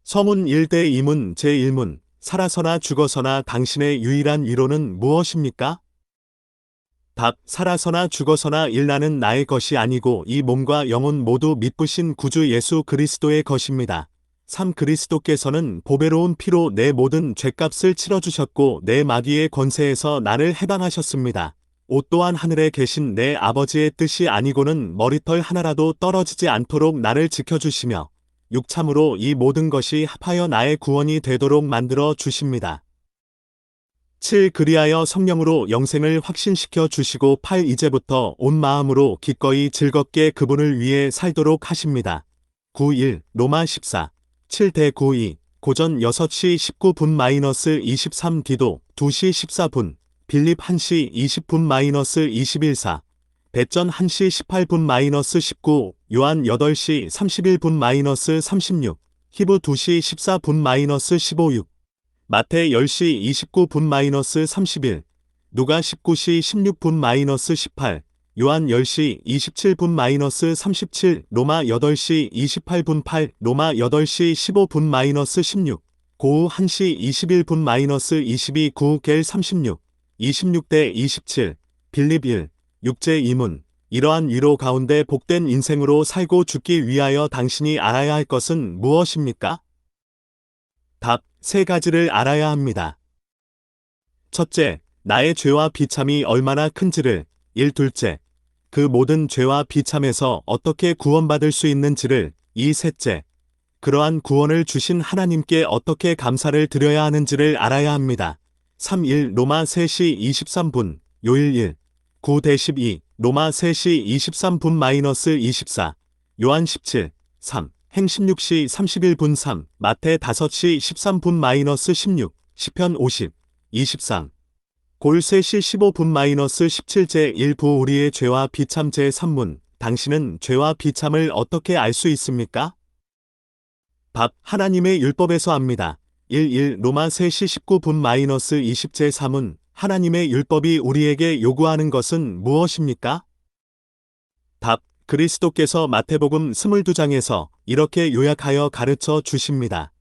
서문 1대 2문 제1문 살아서나 죽어서나 당신의 유일한 위로는 무엇입니까? 답. 살아서나 죽어서나 나는 나의 것이 아니고 이 몸과 영혼 모두 믿으신 구주 예수 그리스도의 것입니다. 3. 그리스도께서는 보배로운 피로 내 모든 죄값을 치러주셨고 내 마귀의 권세에서 나를 해방하셨습니다. 5. 또한 하늘에 계신 내 아버지의 뜻이 아니고는 머리털 하나라도 떨어지지 않도록 나를 지켜주시며 6. 참으로 이 모든 것이 합하여 나의 구원이 되도록 만들어 주십니다. 7. 그리하여 성령으로 영생을 확신시켜 주시고 8. 이제부터 온 마음으로 기꺼이 즐겁게 그분을 위해 살도록 하십니다. 9. 1. 로마 14. 7대 9. 2. 고전 6시 19분-23 디도 2시 14분 빌립 1시 20분-21 4. 배전 1시 18분-19 요한 8시 31분-36 히브 2시 14분-15 6. 마태 10시 29분-31 누가 19시 16분-18 요한 10시 27분-37 로마 8시 28분 8 로마 8시 15분-16 고우 1시 21분-22 9 겔 36 26대 27 빌립 1 6제 2문 이러한 위로 가운데 복된 인생으로 살고 죽기 위하여 당신이 알아야 할 것은 무엇입니까? 답. 세 가지를 알아야 합니다. 첫째, 나의 죄와 비참이 얼마나 큰지를. 둘째, 그 모든 죄와 비참에서 어떻게 구원받을 수 있는지를. 셋째, 그러한 구원을 주신 하나님께 어떻게 감사를 드려야 하는지를 알아야 합니다. 3. 1. 로마 3시 23분 요일 1 9대 12 로마 3시 23분-24 요한 17 3 행 16시 31분 3 마태 5시 13분-16 시편 50 23 골 3시 15분-17제 1부 우리의 죄와 비참 제3문 당신은 죄와 비참을 어떻게 알 수 있습니까? 답. 하나님의 율법에서 압니다. 1 로마 3시 19분-20 제3문 하나님의 율법이 우리에게 요구하는 것은 무엇입니까? 답. 그리스도께서 마태복음 22장에서 이렇게 요약하여 가르쳐 주십니다.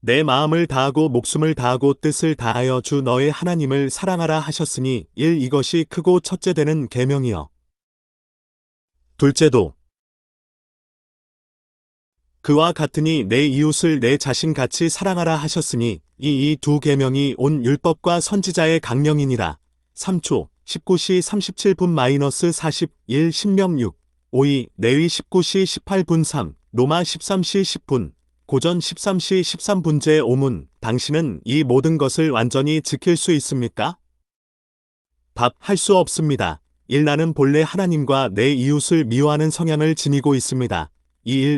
내 마음을 다하고 목숨을 다하고 뜻을 다하여 주 너의 하나님을 사랑하라 하셨으니 이것이 크고 첫째 되는 계명이요. 둘째도 그와 같으니 내 이웃을 내 자신같이 사랑하라 하셨으니 이 두 계명이 온 율법과 선지자의 강령이니라. 3초 19시 37분-41 신명 6 5 레위 19시 18분 3 로마 13시 10분 고전 13시 13분제 5문 당신은 이 모든 것을 완전히 지킬 수 있습니까? 답. 할 수 없습니다. 나는 본래 하나님과 내 이웃을 미워하는 성향을 지니고 있습니다.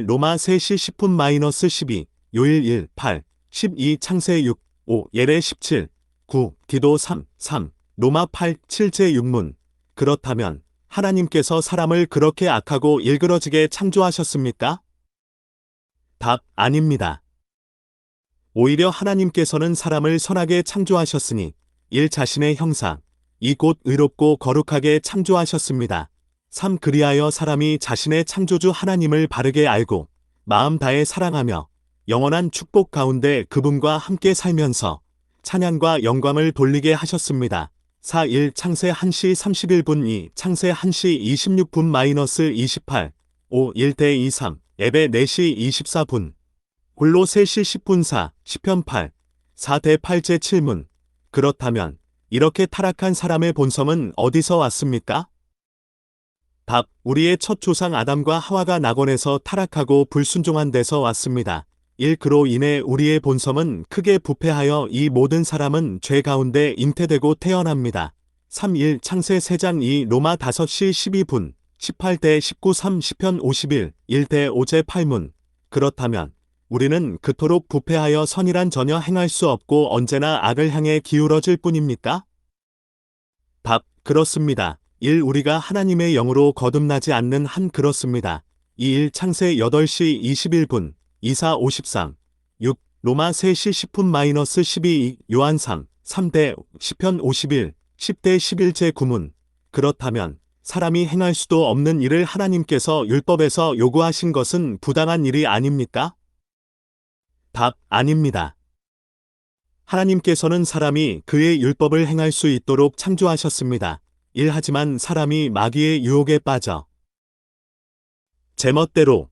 로마 3시 10분-12 요일 1 8 12 창세 6 5 예레 17 9 디도 3 3 로마 8 7제 6문 그렇다면 하나님께서 사람을 그렇게 악하고 일그러지게 창조하셨습니까? 답. 아닙니다. 오히려 하나님께서는 사람을 선하게 창조하셨으니 자신의 형상 곧 의롭고 거룩하게 창조하셨습니다. 3. 그리하여 사람이 자신의 창조주 하나님을 바르게 알고 마음 다해 사랑하며 영원한 축복 가운데 그분과 함께 살면서 찬양과 영광을 돌리게 하셨습니다. 4. 1 창세 1시 31분 2 창세 1시 26분-28 5 1대 23 예배 4시 24분 골로 3시 10분 4 시편 8 4대 8제 7문 그렇다면 이렇게 타락한 사람의 본성은 어디서 왔습니까? 답. 우리의 첫 조상 아담과 하와가 낙원에서 타락하고 불순종한 데서 왔습니다. 그로 인해 우리의 본성은 크게 부패하여 이 모든 사람은 죄 가운데 잉태되고 태어납니다. 3. 1 창세 3장 2 로마 5시 12분 18대 19 3 시편 51 1대 5제 8문 그렇다면 우리는 그토록 부패하여 선이란 전혀 행할 수 없고 언제나 악을 향해 기울어질 뿐입니까? 답. 그렇습니다. 우리가 하나님의 영으로 거듭나지 않는 한 그렇습니다. 2 창세 8시 21분 24 53 6 로마 3시 10분-12 요한 3 3대 시편 51 10대 11제 9문 그렇다면 사람이 행할 수도 없는 일을 하나님께서 율법에서 요구하신 것은 부당한 일이 아닙니까? 답, 아닙니다. 하나님께서는 사람이 그의 율법을 행할 수 있도록 창조하셨습니다. 1. 하지만 사람이 마귀의 유혹에 빠져 제멋대로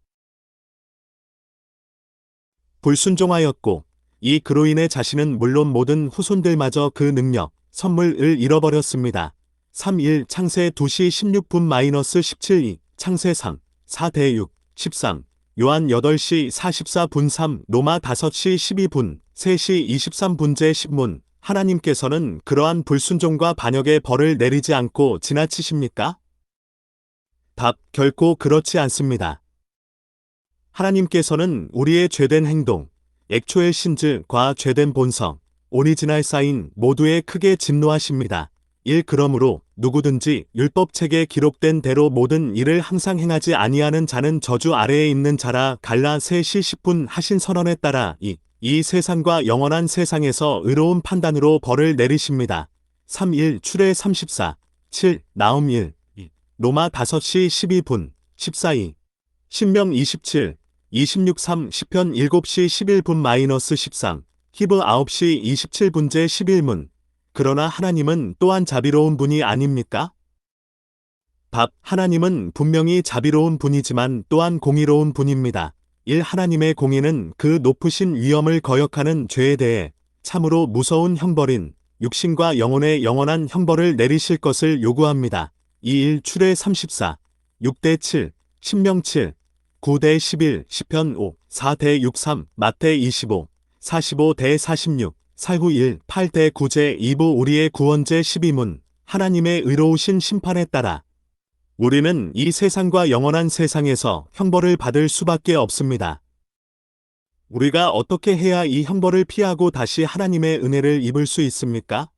불순종하였고, 2. 그로 인해 자신은 물론 모든 후손들마저 그 능력, 선물을 잃어버렸습니다. 3. 1. 창세 2시 16분-17 2. 창세 3, 4대 6, 13. 요한 8시 44분 3. 로마 5시 12분, 3시 23분 제10문. 하나님께서는 그러한 불순종과 반역의 벌을 내리지 않고 지나치십니까? 답, 결코 그렇지 않습니다. 하나님께서는 우리의 죄된 행동, 액초의 신즈과 죄된 본성, 오리지널 사인 모두에 크게 진노하십니다. 1. 그러므로 누구든지 율법책에 기록된 대로 모든 일을 항상 행하지 아니하는 자는 저주 아래에 있는 자라. 갈라 3시 10분 하신 선언에 따라 이 세상과 영원한 세상에서 의로운 판단으로 벌을 내리십니다. 3. 1. 출애 34, 7. 나움 1, 2. 로마 5시 12분, 14 2. 신명 27, 26 3. 시편 7시 11분-13. 히브 9시 27분 제11문. 그러나 하나님은 또한 자비로운 분이 아닙니까? 답, 하나님은 분명히 자비로운 분이지만 또한 공의로운 분입니다. 1. 하나님의 공의는 그 높으신 위엄을 거역하는 죄에 대해 참으로 무서운 형벌인 육신과 영혼의 영원한 형벌을 내리실 것을 요구합니다. 2. 1. 출애 34, 6대 7, 신명 7, 9대 11, 시편 5, 4대 6 3, 마태 25, 45대 46, 살구 1, 8대 9제 2부. 우리의 구원제 12문. 하나님의 의로우신 심판에 따라 우리는 이 세상과 영원한 세상에서 형벌을 받을 수밖에 없습니다. 우리가 어떻게 해야 이 형벌을 피하고 다시 하나님의 은혜를 입을 수 있습니까?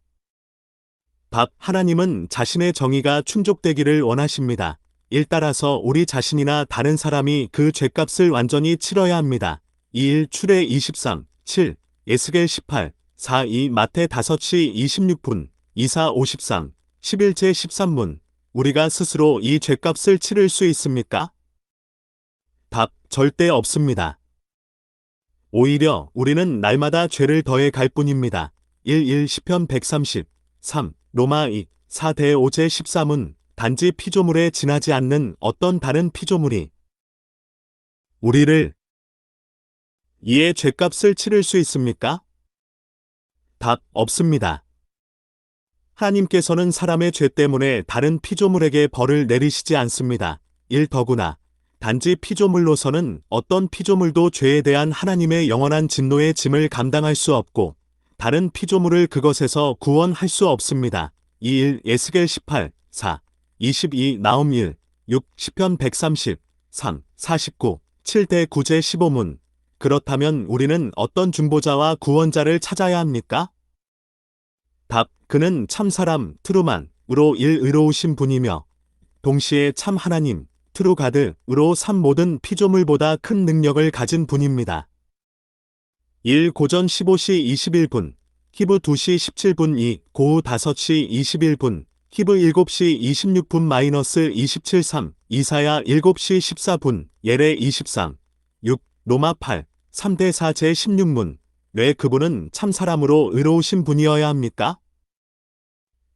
답, 하나님은 자신의 정의가 충족되기를 원하십니다. 1. 따라서 우리 자신이나 다른 사람이 그 죄값을 완전히 치러야 합니다. 2. 1. 출애 23, 7, 에스겔 18, 4. 2. 마태 5시 26분, 24 53, 11제 13문. 우리가 스스로 이 죄값을 치를 수 있습니까? 답, 절대 없습니다. 오히려 우리는 날마다 죄를 더해 갈 뿐입니다. 1. 1. 시편 130, 3. 로마 2, 4대 5제 13문. 단지 피조물에 지나지 않는 어떤 다른 피조물이 우리를 이의 죄값을 치를 수 있습니까? 답, 없습니다. 하나님께서는 사람의 죄 때문에 다른 피조물에게 벌을 내리시지 않습니다. 1. 더구나 단지 피조물로서는 어떤 피조물도 죄에 대한 하나님의 영원한 진노의 짐을 감당할 수 없고 다른 피조물을 그것에서 구원할 수 없습니다. 2. 1. 에스겔 18, 4, 22 나움 1, 6 시편 130, 3, 49, 7대 9제 15문. 그렇다면 우리는 어떤 중보자와 구원자를 찾아야 합니까? 답, 그는 참 사람, 트루만으로 의로우신 분이며 동시에 참 하나님, 트루가드으로 산 모든 피조물보다 큰 능력을 가진 분입니다. 1. 고전 15시 21분, 히브 2시 17분 2, 고우 5시 21분, 히브 7시 26분-27 3, 이사야 7시 14분, 예레 23, 6, 로마 8, 3대 4 제16문. 왜 그분은 참 사람으로 의로우신 분이어야 합니까?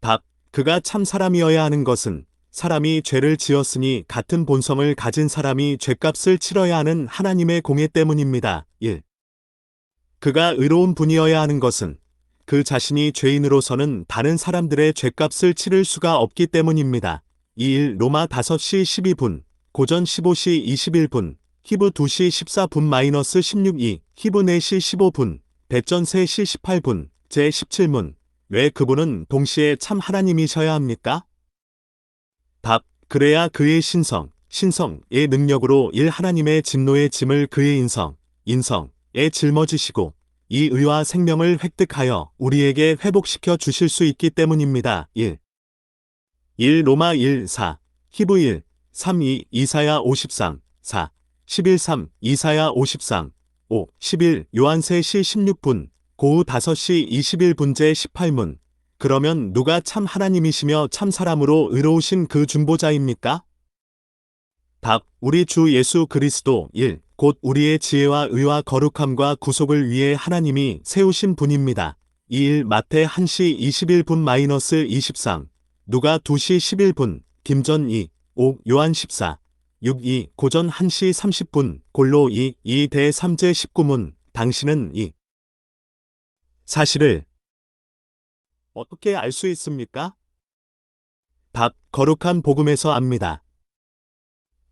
답, 그가 참 사람이어야 하는 것은 사람이 죄를 지었으니 같은 본성을 가진 사람이 죄값을 치러야 하는 하나님의 공의 때문입니다. 1. 그가 의로운 분이어야 하는 것은 그 자신이 죄인으로서는 다른 사람들의 죄값을 치를 수가 없기 때문입니다. 2. 1. 로마 5시 12분, 고전 15시 21분, 히브 2시 14분-16 2, 히브 4시 15분, 대전 3시 18분, 제17문. 왜 그분은 동시에 참 하나님이셔야 합니까? 답, 그래야 그의 신성의 능력으로 하나님의 진노의 짐을 그의 인성에 짊어지시고 이 의와 생명을 획득하여 우리에게 회복시켜 주실 수 있기 때문입니다. 1. 1 로마 1, 4, 히브 1, 3, 2, 이사야 53, 4, 11, 3, 이사야 53, 5, 11, 요한 3시 16분, 고우 5시 21분 제18문. 그러면 누가 참 하나님이시며 참 사람으로 의로우신 그 중보자입니까? 답, 우리 주 예수 그리스도. 1. 곧 우리의 지혜와 의와 거룩함과 구속을 위해 하나님이 세우신 분입니다. 2일 마태 1시 21분 -23 누가 2시 11분 김전 2 5 요한 14 6 2 고전 1시 30분 골로 2 2 대 3제 19문 당신은 이 사실을 어떻게 알 수 있습니까? 답 거룩한 복음에서 압니다.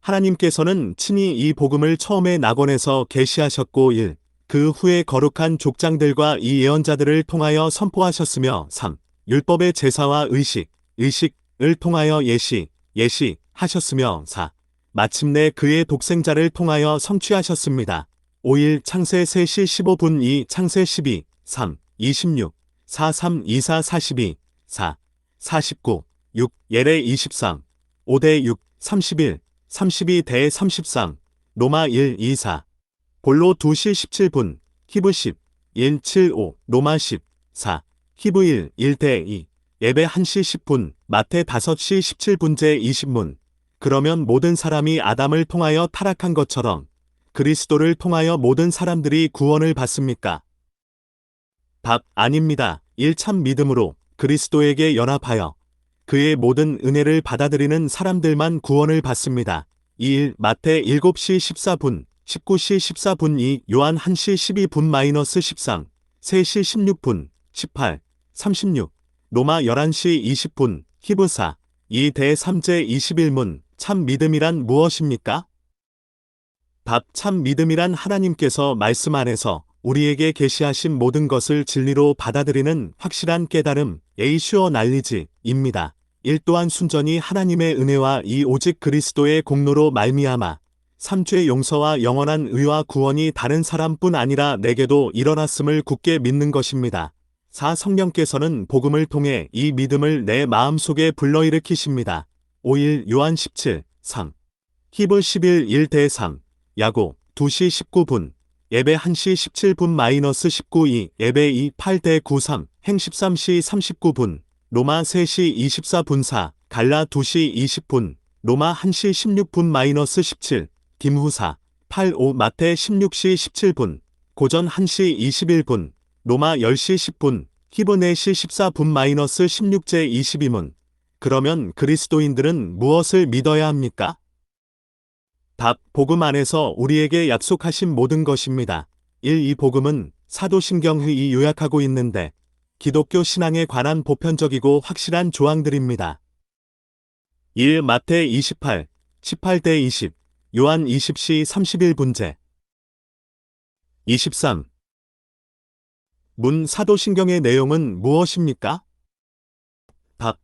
하나님께서는 친히 이 복음을 처음에 낙원에서 계시하셨고 1. 그 후에 거룩한 족장들과 이 예언자들을 통하여 선포하셨으며 3. 율법의 제사와 의식을 통하여 예시하셨으며 4. 마침내 그의 독생자를 통하여 성취하셨습니다. 5일 창세 3시 15분 2 창세 12 3 26 4 3 24 42 4 49 6 예레 23 5대 6 31 32대 33 로마 1 24 골로 2시 17분 히브 10 1 7 5 로마 10 4 히브 1 1대 2 예배 1시 10분 마태 5시 17분제 20문 그러면 모든 사람이 아담을 통하여 타락한 것처럼 그리스도를 통하여 모든 사람들이 구원을 받습니까? 답 아닙니다. 1참 믿음으로 그리스도에게 연합하여 그의 모든 은혜를 받아들이는 사람들만 구원을 받습니다. 2일 마태 7시 14분 19시 14분 2 요한 1시 12분 -13 3시 16분 18 36 로마 11시 20분 히브 4 2 대 3제 21문 참 믿음이란 무엇입니까? 답 참 믿음이란 하나님께서 말씀 안에서 우리에게 계시하신 모든 것을 진리로 받아들이는 확실한 깨달음, 에이슈어 날리지입니다. 1 또한 순전히 하나님의 은혜와 이 오직 그리스도의 공로로 말미암아 3죄 용서와 영원한 의와 구원이 다른 사람뿐 아니라 내게도 일어났음을 굳게 믿는 것입니다. 4 성령께서는 복음을 통해 이 믿음을 내 마음속에 불러일으키십니다. 5일 요한 17, 3 히브 11 1대 3 야고 2시 19분 예배 1시 17분 -19 2 예배 2 8대 9 3 행 13시 39분 로마 3시 24분 4 갈라 2시 20분 로마 1시 16분 -17 김후 4 8 5 마태 16시 17분 고전 1시 21분 로마 10시 10분 히브 4시 14분 -16제 22문 그러면 그리스도인들은 무엇을 믿어야 합니까? 답 복음 안에서 우리에게 약속하신 모든 것입니다. 1. 이 복음은 사도신경의 요약하고 있는데 기독교 신앙에 관한 보편적이고 확실한 조항들입니다. 1. 마태 28, 18대 20, 요한 20시 31분제 23. 문 사도신경의 내용은 무엇입니까? 답.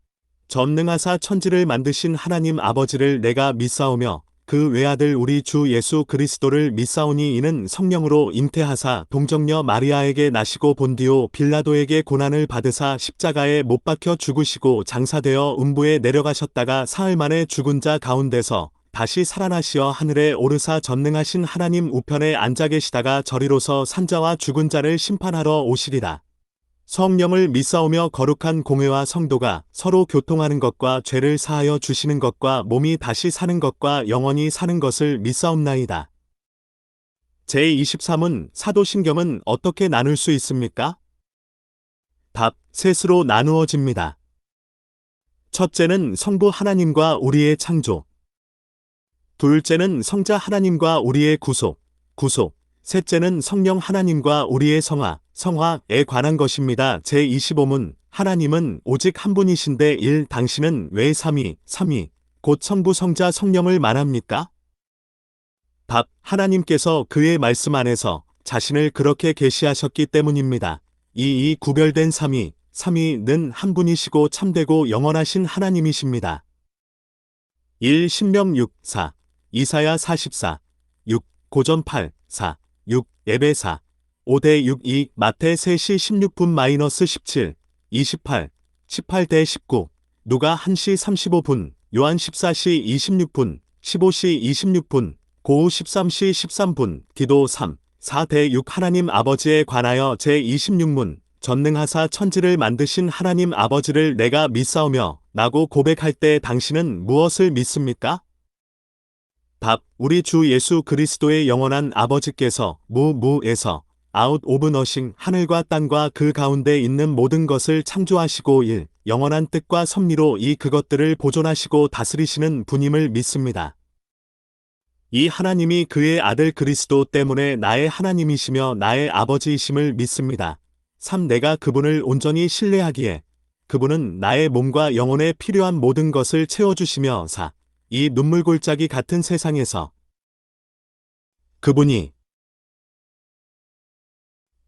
전능하사 천지를 만드신 하나님 아버지를 내가 믿사오며 그 외아들 우리 주 예수 그리스도를 믿사오니 이는 성령으로 잉태하사 동정녀 마리아에게 나시고 본디오 빌라도에게 고난을 받으사 십자가에 못 박혀 죽으시고 장사되어 음부에 내려가셨다가 사흘 만에 죽은 자 가운데서 다시 살아나시어 하늘에 오르사 전능하신 하나님 우편에 앉아 계시다가 저리로서 산자와 죽은 자를 심판하러 오시리라. 성령을 믿사오며 거룩한 공회와 성도가 서로 교통하는 것과 죄를 사하여 주시는 것과 몸이 다시 사는 것과 영원히 사는 것을 믿사옵나이다. 제23은 사도신경은 어떻게 나눌 수 있습니까? 답, 셋으로 나누어집니다. 첫째는 성부 하나님과 우리의 창조. 둘째는 성자 하나님과 우리의 구속. 셋째는 성령 하나님과 우리의 성화에 관한 것입니다. 제25문 하나님은 오직 한 분이신데 1. 당신은 왜 삼위, 곧 성부 성자 성령을 말합니까? 답. 하나님께서 그의 말씀 안에서 자신을 그렇게 계시하셨기 때문입니다. 2. 이 구별된 삼위는 한 분이시고 참되고 영원하신 하나님이십니다. 1. 신명 6, 4 이사야 44, 6 고전 8, 4 6 예배 4 5대 6 2 마태 3시 16분 -17 28 18대 19 누가 1시 35분 요한 14시 26분 15시 26분 고우 13시 13분 기도 3 4대 6 하나님 아버지에 관하여 제26문 전능하사 천지를 만드신 하나님 아버지를 내가 믿사오며 라고 고백할 때 당신은 무엇을 믿습니까? 답. 우리 주 예수 그리스도의 영원한 아버지께서 무에서 아웃 오브 너싱 하늘과 땅과 그 가운데 있는 모든 것을 창조하시고 영원한 뜻과 섭리로 이 그것들을 보존하시고 다스리시는 분임을 믿습니다. 이 하나님이 그의 아들 그리스도 때문에 나의 하나님이시며 나의 아버지이심을 믿습니다. 3. 내가 그분을 온전히 신뢰하기에 그분은 나의 몸과 영혼에 필요한 모든 것을 채워주시며 4. 이 눈물골짜기 같은 세상에서 그분이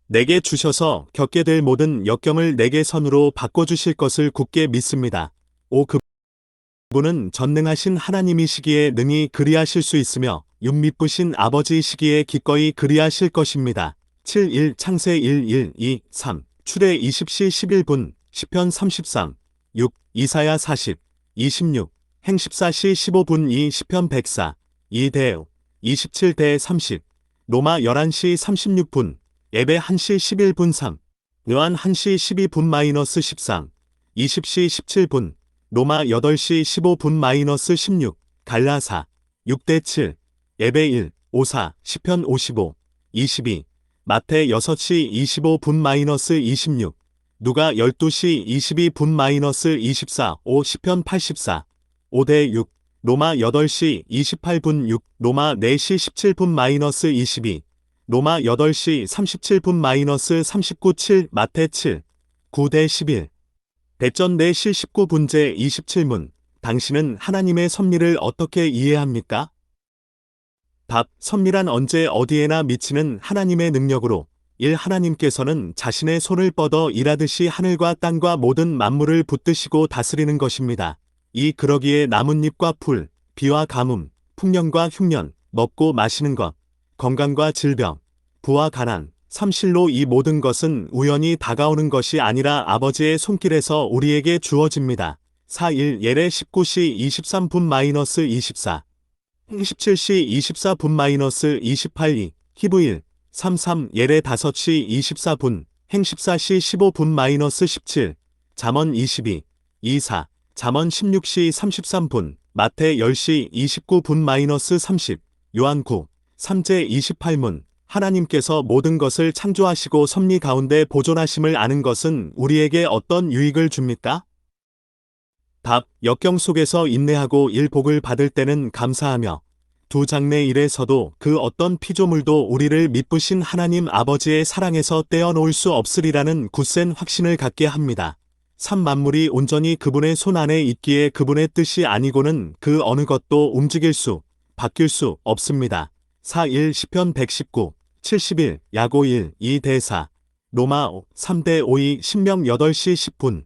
내게 주셔서 겪게 될 모든 역경을 내게 선으로 바꿔주실 것을 굳게 믿습니다. 5. 그분은 전능하신 하나님이시기에 능히 그리하실 수 있으며 윤미쁘신 아버지이시기에 기꺼이 그리하실 것입니다. 7. 1. 창세 1, 2, 3. 출애 20시 11분. 시편 33. 6. 이사야 40. 26. 행 14시 15분. 2. 시편 104. 2대 27대 30. 로마 11시 36분. 예배 1시 11분 3. 요한 1시 12분-13. 20시 17분. 로마 8시 15분 16. 갈라사 6대 7. 예배 1. 54. 시편 55. 22. 마태 6시 25분 26. 누가 12시 22분 24. 5. 시편 84. 5대 6. 로마 8시 28분 6. 로마 4시 17분 22. 로마 8시 37분 39. 7. 마태 7. 9대 11. 대전 4시 19분제 27문. 당신은 하나님의 섭리를 어떻게 이해합니까? 답. 섭리란 언제 어디에나 미치는 하나님의 능력으로 1. 하나님께서는 자신의 손을 뻗어 일하듯이 하늘과 땅과 모든 만물을 붙드시고 다스리는 것입니다. 2. 그러기에 나뭇잎과 풀, 비와 가뭄, 풍년과 흉년, 먹고 마시는 것, 건강과 질병, 부와 가난, 3. 실로 이 모든 것은 우연히 다가오는 것이 아니라 아버지의 손길에서 우리에게 주어집니다. 4. 1. 예레 19시 23분 24. 17시 24분 28. 2. 히브 1. 3. 예레 5시 24분. 행 14시 15분 17. 잠언 22. 24. 잠언 16시 33분. 마태 10시 29분 30. 요한 9. 3제 28문. 하나님께서 모든 것을 창조하시고 섭리 가운데 보존하심을 아는 것은 우리에게 어떤 유익을 줍니까? 답. 역경 속에서 인내하고 복을 받을 때는 감사하며 2. 장래 일에서도 그 어떤 피조물도 우리를 미쁘신 하나님 아버지의 사랑에서 떼어놓을 수 없으리라는 굳센 확신을 갖게 합니다. 3. 만물이 온전히 그분의 손 안에 있기에 그분의 뜻이 아니고는 그 어느 것도 움직일 수, 바뀔 수 없습니다. 4. 1. 시편 119. 71. 야고 1. 2대 4. 로마 5. 3대 5. 2. 신명 8시 10분.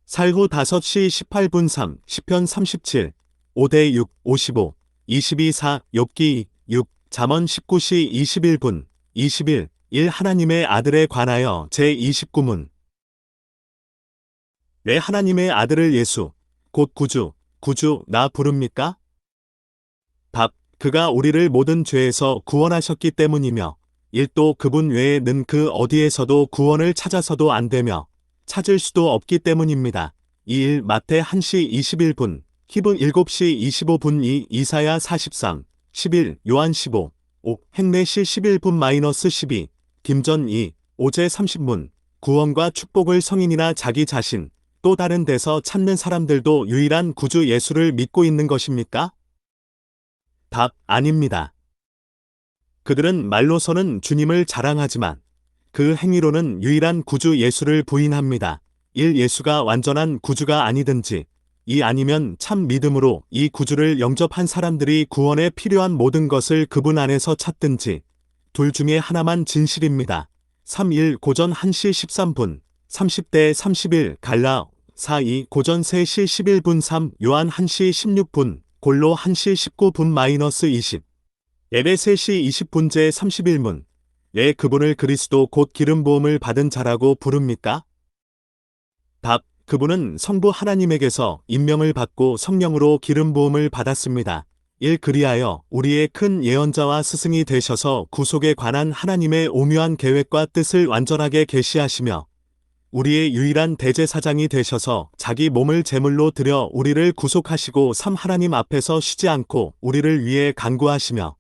살후 5시 18분 3. 시편 37. 5대 6. 55. 22. 4. 욥기 6. 잠언 19시 21분. 21. 1. 하나님의 아들에 관하여 제29문. 왜 하나님의 아들을 예수, 곧 구주 나 부릅니까? 답. 그가 우리를 모든 죄에서 구원하셨기 때문이며 1. 또 그분 외에는 그 어디에서도 구원을 찾아서도 안 되며 찾을 수도 없기 때문입니다. 2. 마태 1시 21분. 히브 7시 25분. 2. 이사야 43. 11. 요한 15. 5. 행내시 11분 12. 김전 2. 오제 30문. 구원과 축복을 성인이나 자기 자신, 또 다른 데서 찾는 사람들도 유일한 구주 예수를 믿고 있는 것입니까? 답. 아닙니다. 그들은 말로서는 주님을 자랑하지만 그 행위로는 유일한 구주 예수를 부인합니다. 1. 예수가 완전한 구주가 아니든지 2. 아니면 참 믿음으로 이 구주를 영접한 사람들이 구원에 필요한 모든 것을 그분 안에서 찾든지 둘 중에 하나만 진실입니다. 3. 1. 고전 1시 13분. 30대 31. 갈라 4. 2. 고전 3시 11분. 3. 요한 1시 16분. 골로 1시 19분 20. 예배 3시 20분제 31문. 왜 그분을 그리스도 곧 기름 부음을 받은 자라고 부릅니까? 답. 그분은 성부 하나님에게서 임명을 받고 성령으로 기름 부음을 받았습니다. 1. 그리하여 우리의 큰 예언자와 스승이 되셔서 구속에 관한 하나님의 오묘한 계획과 뜻을 완전하게 계시하시며 우리의 유일한 대제사장이 되셔서 자기 몸을 제물로 드려 우리를 구속하시고 3. 하나님 앞에서 쉬지 않고 우리를 위해 간구하시며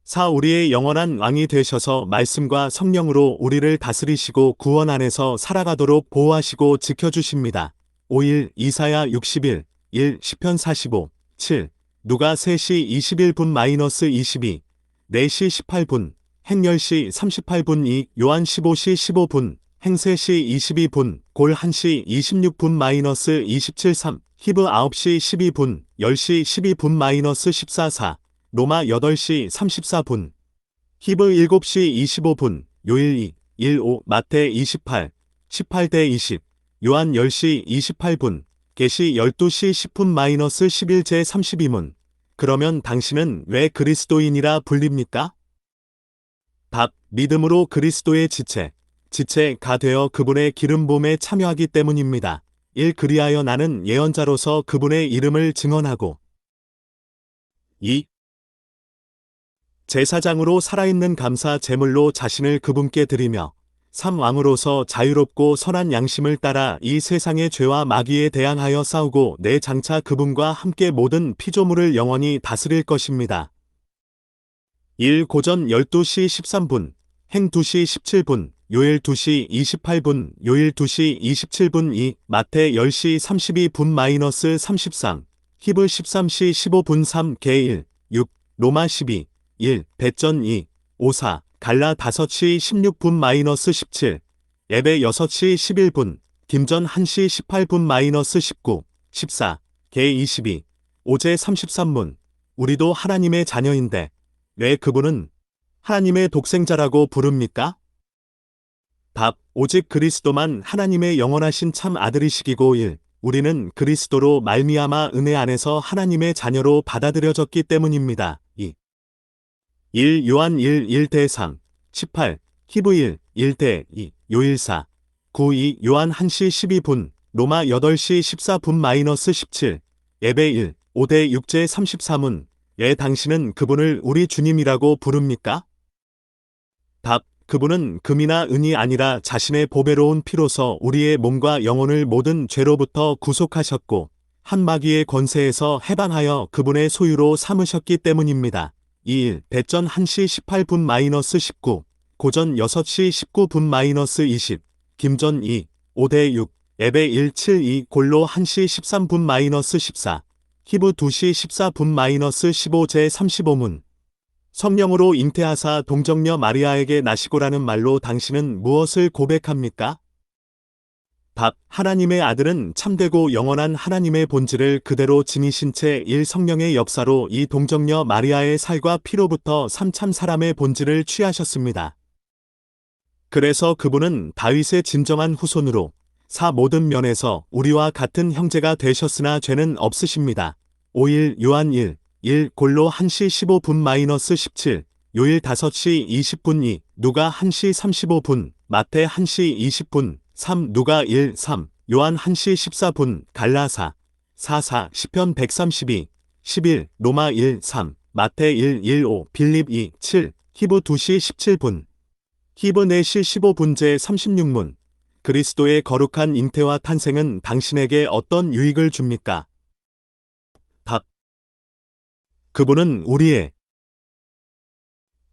4. 우리의 영원한 왕이 되셔서 말씀과 성령으로 우리를 다스리시고 구원 안에서 살아가도록 보호하시고 지켜주십니다. 5일 이사야 61, 1 시편 45, 7 누가 3시 21분-22, 4시 18분, 행 10시 38분 2 요한 15시 15분, 행 3시 22분, 골 1시 26분-27 3 히브 9시 12분, 10시 12분-14 4 로마 8시 34분, 히브 7시 25분, 요일 2, 1 5 마태 28, 18대 20, 요한 10시 28분, 계시 12시 10분-11 제 32문. 그러면 당신은 왜 그리스도인이라 불립니까? 답. 믿음으로 그리스도의 지체가 되어 그분의 기름부음에 참여하기 때문입니다. 1. 그리하여 나는 예언자로서 그분의 이름을 증언하고 2. 제사장으로 살아있는 감사 제물로 자신을 그분께 드리며 3. 왕으로서 자유롭고 선한 양심을 따라 이 세상의 죄와 마귀에 대항하여 싸우고 내 장차 그분과 함께 모든 피조물을 영원히 다스릴 것입니다. 1. 고전 12시 13분, 행 2시 17분, 요일 2시 28분, 요일 2시 27분 2, 마태 10시 32분-33, 히브 13시 15분 3, 개 1, 6, 로마 12, 1, 배전 2, 5, 4, 갈라 5시 16분-17, 예배 6시 11분, 김전 1시 18분-19, 14, 개 22, 오제 33문. 우리도 하나님의 자녀인데 왜 그분은 하나님의 독생자라고 부릅니까? 답. 오직 그리스도만 하나님의 영원하신 참 아들이시기고 1. 우리는 그리스도로 말미암아 은혜 안에서 하나님의 자녀로 받아들여졌기 때문입니다. 2. 1 요한 1 1대 3, 18, 히브 1, 1대 2, 요일 4, 9 2 요한 1시 12분, 로마 8시 14분-17, 예배 1, 5대 6제 33문. 예, 당신은 그분을 우리 주님이라고 부릅니까? 답. 그분은 금이나 은이 아니라 자신의 보배로운 피로서 우리의 몸과 영혼을 모든 죄로부터 구속하셨고 한 마귀의 권세에서 해방하여 그분의 소유로 삼으셨기 때문입니다. 2일 배전 1시 18분-19, 고전 6시 19분-20, 김전 2, 5대 6, 예배 1 7 2 골로 1시 13분-14, 히브 2시 14분-15 제 35문. 성령으로 잉태하사 동정녀 마리아에게 나시고라는 말로 당신은 무엇을 고백합니까? 답. 하나님의 아들은 참되고 영원한 하나님의 본질을 그대로 지니신 채 성령의 역사로 이 동정녀 마리아의 살과 피로부터 참 사람의 본질을 취하셨습니다. 그래서 그분은 다윗의 진정한 후손으로 4. 모든 면에서 우리와 같은 형제가 되셨으나 죄는 없으십니다. 5일 요한 1, 1 골로 1시 15분-17, 요일 5시 20분 2, 누가 1시 35분, 마태 1시 20분, 3 누가 1, 3, 요한 1시 14분, 갈라 4, 4 시편 132, 11, 로마 1, 3, 마태 1, 1 5, 빌립 2, 7, 히브 2시 17분, 히브 4시 15분 제 36문. 그리스도의 거룩한 잉태와 탄생은 당신에게 어떤 유익을 줍니까? 답. 그분은 우리의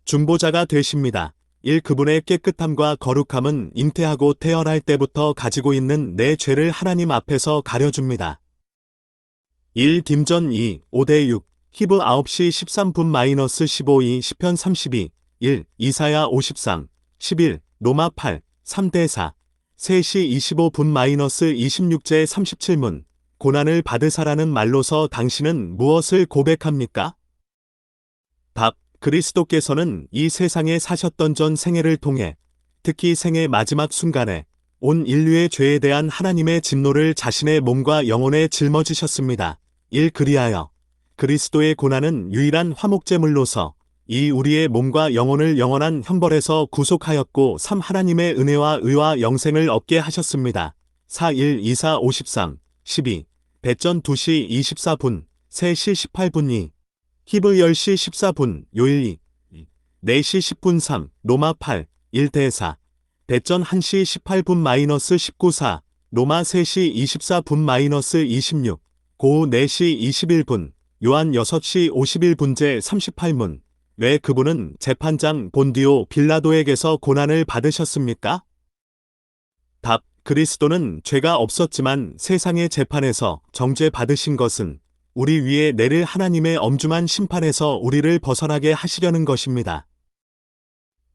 중보자가 되십니다. 1. 그분의 깨끗함과 거룩함은 잉태하고 태어날 때부터 가지고 있는 내 죄를 하나님 앞에서 가려줍니다. 1. 김전 2, 5대 6, 히브 9시 13분-15 2 시편 32, 1. 이사야 53, 11, 로마 8, 3대 4, 3시 25분-26 제 37문. 고난을 받으사라는 말로서 당신은 무엇을 고백합니까? 답. 그리스도께서는 이 세상에 사셨던 전 생애를 통해 특히 생의 마지막 순간에 온 인류의 죄에 대한 하나님의 진노를 자신의 몸과 영혼에 짊어지셨습니다. 1. 그리하여 그리스도의 고난은 유일한 화목제물로서 이 우리의 몸과 영혼을 영원한 형벌에서 구속하였고 3. 하나님의 은혜와 의와 영생을 얻게 하셨습니다. 4. 1 이사 53, 12, 배전 2시 24분, 3시 18분 2, 히브 10시 14분, 요일 2, 4시 10분 3, 로마 8, 1대 4, 대전 1시 18분-19사, 로마 3시 24분-26, 고우 4시 21분, 요한 6시 51분 제 38문. 왜 그분은 재판장 본디오 빌라도에게서 고난을 받으셨습니까? 답. 그리스도는 죄가 없었지만 세상의 재판에서 정죄받으신 것은 우리 위에 내릴 하나님의 엄중한 심판에서 우리를 벗어나게 하시려는 것입니다.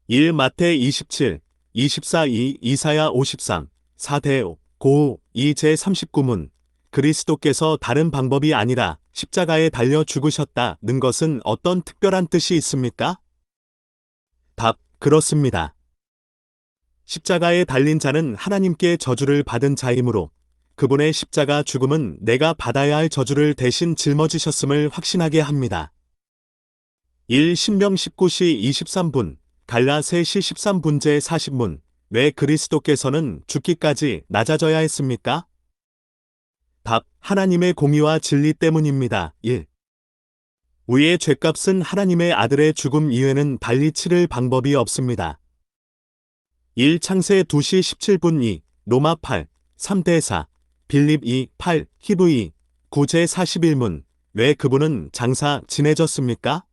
1. 마태 27, 24, 2, 이사야 53, 4대 고우 2 제 39문. 그리스도께서 다른 방법이 아니라 십자가에 달려 죽으셨다는 것은 어떤 특별한 뜻이 있습니까? 답. 그렇습니다. 십자가에 달린 자는 하나님께 저주를 받은 자이므로 그분의 십자가 죽음은 내가 받아야 할 저주를 대신 짊어지셨음을 확신하게 합니다. 1. 신명 19시 23분, 갈라 3시 13분 제 40문. 왜 그리스도께서는 죽기까지 낮아져야 했습니까? 답. 하나님의 공의와 진리 때문입니다. 1. 우리의 죄값은 하나님의 아들의 죽음 이외에는 달리 치를 방법이 없습니다. 1. 창세 2시 17분 2, 로마 8, 3대 4, 빌립 2, 8, 히브 2, 9 제 41문. 왜 그분은 장사 지내졌습니까?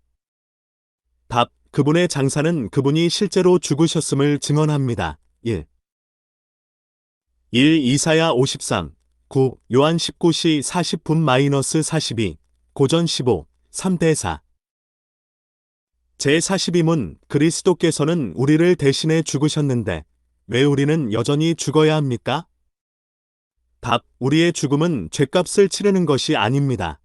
답. 그분의 장사는 그분이 실제로 죽으셨음을 증언합니다. 1. 1. 이사야 53, 9, 요한 19시 40분-42, 고전 15, 3대 4. 제 42문. 그리스도께서는 우리를 대신해 죽으셨는데 왜 우리는 여전히 죽어야 합니까? 답. 우리의 죽음은 죄값을 치르는 것이 아닙니다.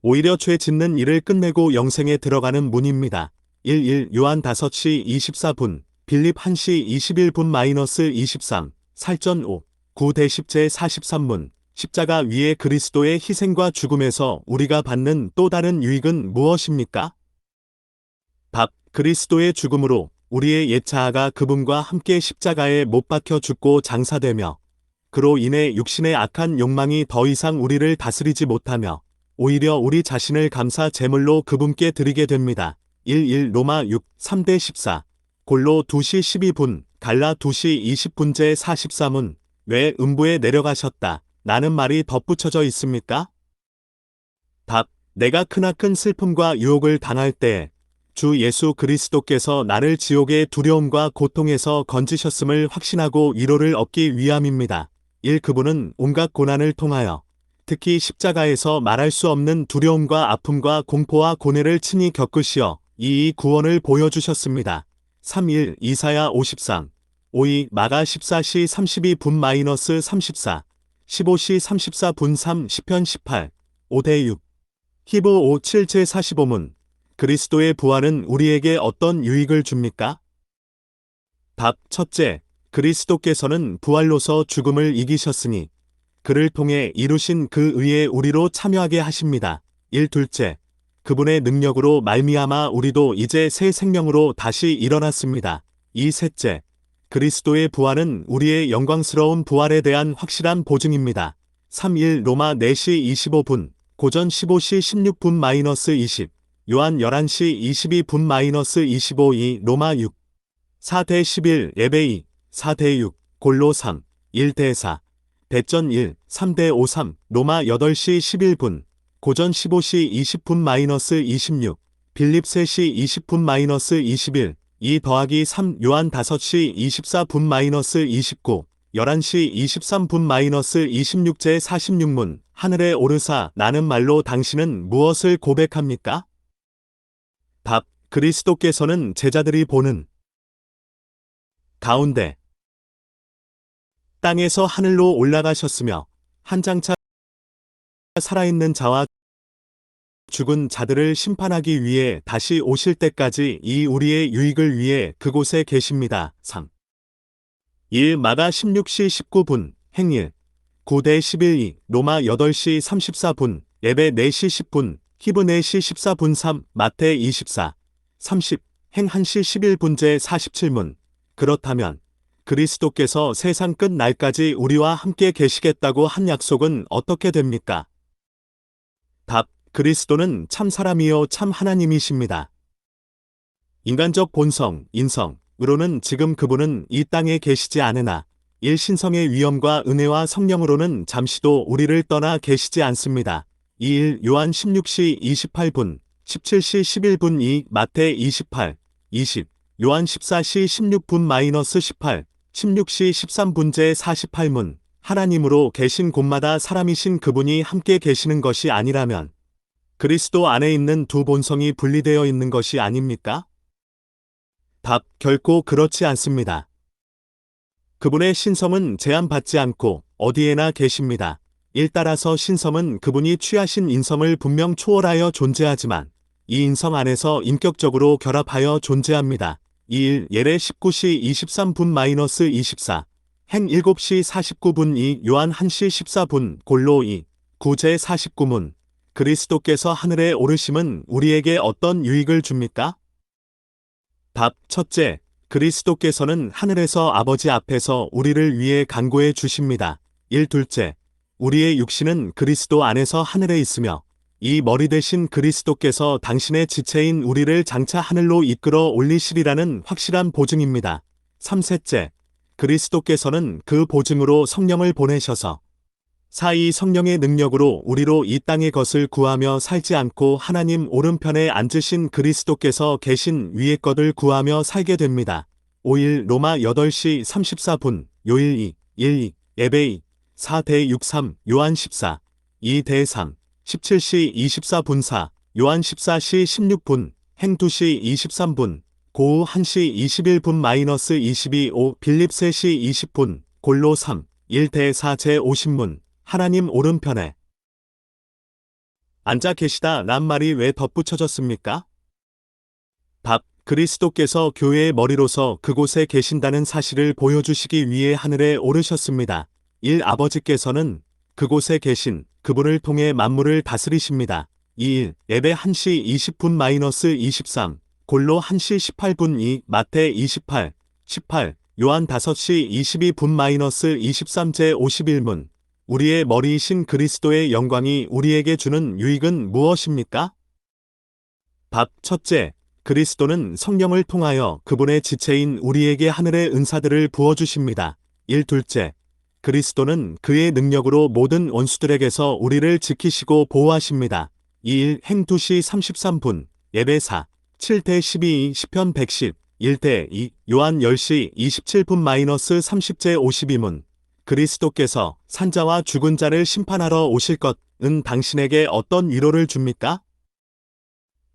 오히려 죄 짓는 일을 끝내고 영생에 들어가는 문입니다. 1. 요한 5시 24분, 빌립 1시 21분-23, 살전 5, 9 대 10 제 43문. 십자가 위에 그리스도의 희생과 죽음에서 우리가 받는 또 다른 유익은 무엇입니까? 답. 그리스도의 죽음으로 우리의 옛 자아가 그분과 함께 십자가에 못 박혀 죽고 장사되며 그로 인해 육신의 악한 욕망이 더 이상 우리를 다스리지 못하며 오히려 우리 자신을 감사 제물로 그분께 드리게 됩니다. 1. 로마 6, 3대 14, 골로 2시 12분, 갈라 2시 20분 제 43문. 왜 음부에 내려가셨다 라는 말이 덧붙여져 있습니까? 답. 내가 크나큰 슬픔과 유혹을 당할 때에 주 예수 그리스도께서 나를 지옥의 두려움과 고통에서 건지셨음을 확신하고 위로를 얻기 위함입니다. 1. 그분은 온갖 고난을 통하여 특히 십자가에서 말할 수 없는 두려움과 아픔과 공포와 고뇌를 친히 겪으시어 이 구원을 보여주셨습니다. 3. 이사야 53, 5. 마가 14시 32분-34, 15시 34분 3 시편 18, 5대 6, 히브 5, 7 제 45문. 그리스도의 부활은 우리에게 어떤 유익을 줍니까? 답. 첫째, 그리스도께서는 부활로서 죽음을 이기셨으니 그를 통해 이루신 그 의에 우리로 참여하게 하십니다. 1. 둘째, 그분의 능력으로 말미암아 우리도 이제 새 생명으로 다시 일어났습니다. 2. 셋째, 그리스도의 부활은 우리의 영광스러운 부활에 대한 확실한 보증입니다. 3. 로마 4시 25분, 고전 15시 16분-20, 요한 11시 22분-25 2. 로마 6, 4대 11, 에베이 4대 6, 골로 3, 1대 4, 대전 1, 3대 5 3, 로마 8시 11분, 고전 15시 20분-26, 빌립 3시 20분-21, 2 더하기 3, 요한 5시 24분-29, 11시 23분-26 제 46문. 하늘에 오르사 나는 말로 당신은 무엇을 고백합니까? 답. 그리스도께서는 제자들이 보는 가운데 땅에서 하늘로 올라가셨으며 한 장차 살아있는 자와 죽은 자들을 심판하기 위해 다시 오실 때까지 이 우리의 유익을 위해 그곳에 계십니다. 3. 1. 마가 16시 19분, 행일 9대 11, 로마 8시 34분, 예배 4시 10분, 히브 4시 14분 3, 마태 24, 30, 행 1시 11분 제 47문. 그렇다면 그리스도께서 세상 끝 날까지 우리와 함께 계시겠다고 한 약속은 어떻게 됩니까? 답. 그리스도는 참 사람이요 참 하나님이십니다. 인간적 본성, 인성, 으로는 지금 그분은 이 땅에 계시지 않으나 신성의 위엄과 은혜와 성령으로는 잠시도 우리를 떠나 계시지 않습니다. 요한 16시 28분, 17시 11분 마태 28, 20, 요한 14시 16분-18, 16시 13분제 48문, 하나님으로 계신 곳마다 사람이신 그분이 함께 계시는 것이 아니라면 그리스도 안에 있는 두 본성이 분리되어 있는 것이 아닙니까? 답, 결코 그렇지 않습니다. 그분의 신성은 제한받지 않고 어디에나 계십니다. 따라서 신성은 그분이 취하신 인성을 분명 초월하여 존재하지만 이 인성 안에서 인격적으로 결합하여 존재합니다. 예레 19시 23분-24, 행 7시 49분 요한 1시 14분 골로 9제 49문 그리스도께서 하늘에 오르심은 우리에게 어떤 유익을 줍니까? 답, 첫째, 그리스도께서는 하늘에서 아버지 앞에서 우리를 위해 간구해 주십니다. 둘째, 우리의 육신은 그리스도 안에서 하늘에 있으며 이 머리 대신 그리스도께서 당신의 지체인 우리를 장차 하늘로 이끌어 올리시리라는 확실한 보증입니다. 셋째, 그리스도께서는 그 보증으로 성령을 보내셔서 이 성령의 능력으로 우리로 이 땅의 것을 구하며 살지 않고 하나님 오른편에 앉으신 그리스도께서 계신 위의 것을 구하며 살게 됩니다. 로마 8시 34분, 요일 1, 예배 4대 63, 요한 14, 2대 3, 17시 24분 4, 요한 14시 16분, 행 2시 23분, 고우 1시 21분-22, 빌립 3시 20분, 골로 3, 1대 4제 50문, 하나님 오른편에 앉아 계시다 란 말이 왜 덧붙여졌습니까? 답, 그리스도께서 교회의 머리로서 그곳에 계신다는 사실을 보여주시기 위해 하늘에 오르셨습니다. 아버지께서는 그곳에 계신 그분을 통해 만물을 다스리십니다. 예배 1시 20분-23, 골로 1시 18분 마태 28, 18, 요한 5시 22분-23제 51문 우리의 머리이신 그리스도의 영광이 우리에게 주는 유익은 무엇입니까? 답, 첫째, 그리스도는 성령을 통하여 그분의 지체인 우리에게 하늘의 은사들을 부어주십니다. 둘째, 그리스도는 그의 능력으로 모든 원수들에게서 우리를 지키시고 보호하십니다. 행 2시 33분, 예배 4, 7대 12, 시편 110, 1대 2, 요한 10시 27분-30제 52문 그리스도께서 산자와 죽은 자를 심판하러 오실 것은 당신에게 어떤 위로를 줍니까?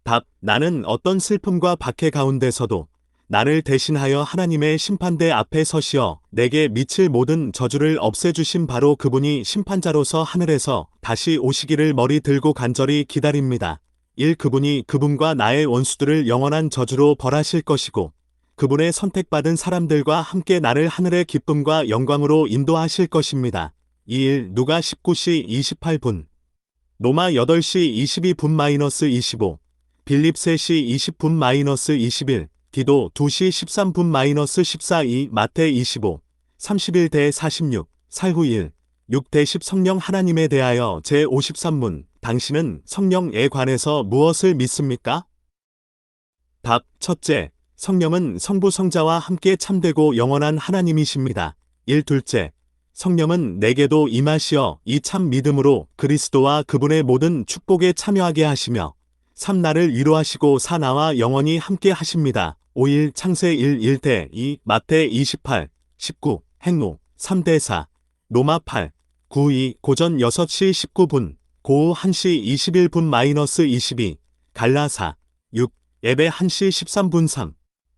답, 나는 어떤 슬픔과 박해 가운데서도 나를 대신하여 하나님의 심판대 앞에 서시어 내게 미칠 모든 저주를 없애주신 바로 그분이 심판자로서 하늘에서 다시 오시기를 머리 들고 간절히 기다립니다. 그분이 그분과 나의 원수들을 영원한 저주로 벌하실 것이고 그분의 선택받은 사람들과 함께 나를 하늘의 기쁨과 영광으로 인도하실 것입니다. 누가 19시 28분, 로마 8시 22분-25, 빌립 3시 20분-21, 디도 2시 13분-14, 마태 25, 31대 46, 살후 6대 10 성령 하나님에 대하여 제53문 당신은 성령에 관해서 무엇을 믿습니까? 답, 첫째, 성령은 성부 성자와 함께 참되고 영원한 하나님이십니다. 둘째, 성령은 내게도 임하시어 이 참 믿음으로 그리스도와 그분의 모든 축복에 참여하게 하시며 3 나를 위로하시고 4 나와 영원히 함께 하십니다. 창세 1대 2, 마태 28, 19, 행로 3대 4, 로마 8, 9, 고전 6시 19분, 고우 1시 21분-22, 갈라 4, 6, 예배 1시 13분 3,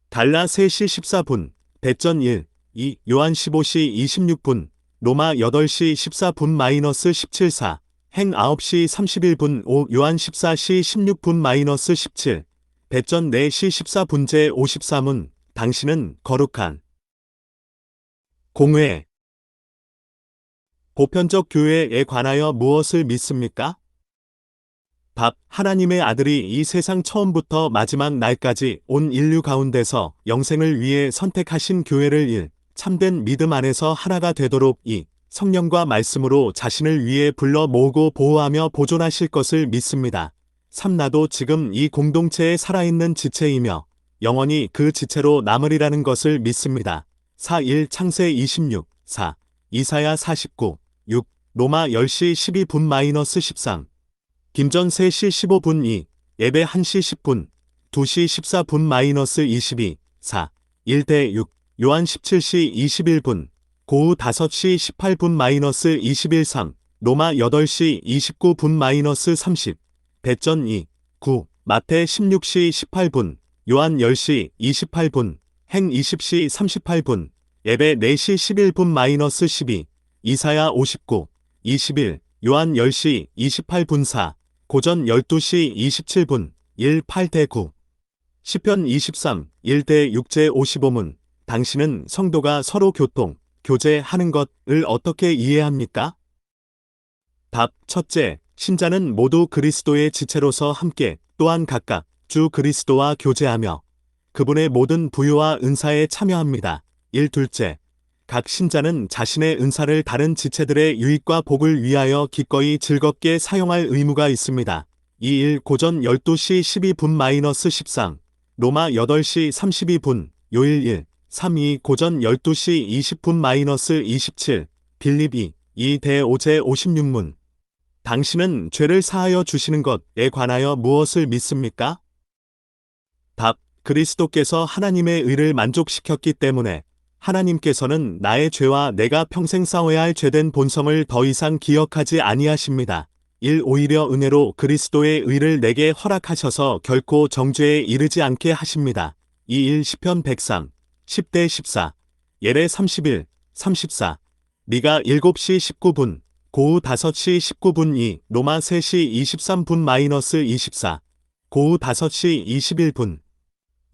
달라 3시 14분, 대전 1, 2, 요한 15시 26분, 로마 8시 14분-17 4, 행 9시 31분 5, 요한 14시 16분-17, 대전 4시 14분제 53문, 당신은 거룩한 공회, 보편적 교회에 관하여 무엇을 믿습니까? 답, 하나님의 아들이 이 세상 처음부터 마지막 날까지 온 인류 가운데서 영생을 위해 선택하신 교회를 참된 믿음 안에서 하나가 되도록 성령과 말씀으로 자신을 위해 불러 모으고 보호하며 보존하실 것을 믿습니다. 3 나도 지금 이 공동체에 살아있는 지체이며 영원히 그 지체로 남으리라는 것을 믿습니다. 4.1 창세 26, 4. 이사야 49, 6. 로마 10시 12분-13. 김전 3시 15분 2. 예배 1시 10분. 2시 14분-22, 4. 1대 6. 요한 17시 21분. 고우 5시 18분-21, 3. 로마 8시 29분-30. 배전 2. 9. 마태 16시 18분. 요한 10시 28분. 행 20시 38분. 예배 4시 11분-12. 이사야 59. 21. 요한 10시 28분 4. 고전 12시 27분. 1. 8대 9. 시편 23. 1대 6제 55문. 당신은 성도가 서로 교제하는 것을 어떻게 이해합니까? 답. 첫째, 신자는 모두 그리스도의 지체로서 함께 또한 각각 주 그리스도와 교제하며 그분의 모든 부요와 은사에 참여합니다. 1. 둘째, 각 신자는 자신의 은사를 다른 지체들의 유익과 복을 위하여 기꺼이 즐겁게 사용할 의무가 있습니다. 2. 고전 12시 12분-13. 로마 8시 32분. 요일 1. 3. 고전 12시 20분-27. 빌립 2. 2대 5제 56문. 당신은 죄를 사하여 주시는 것에 관하여 무엇을 믿습니까? 답. 그리스도께서 하나님의 의를 만족시켰기 때문에 하나님께서는 나의 죄와 내가 평생 싸워야 할 죄된 본성을 더 이상 기억하지 아니하십니다. 1. 오히려 은혜로 그리스도의 의를 내게 허락하셔서 결코 정죄에 이르지 않게 하십니다. 2. 1. 시편 103. 10대 14. 예레 31, 34. 미가 7시 19분. 고우 5시 19분 2. 로마 3시 23분-24. 고우 5시 21분.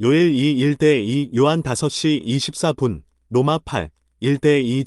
요일 2. 1대 2. 요한 5시 24분. 로마 8. 1대 2.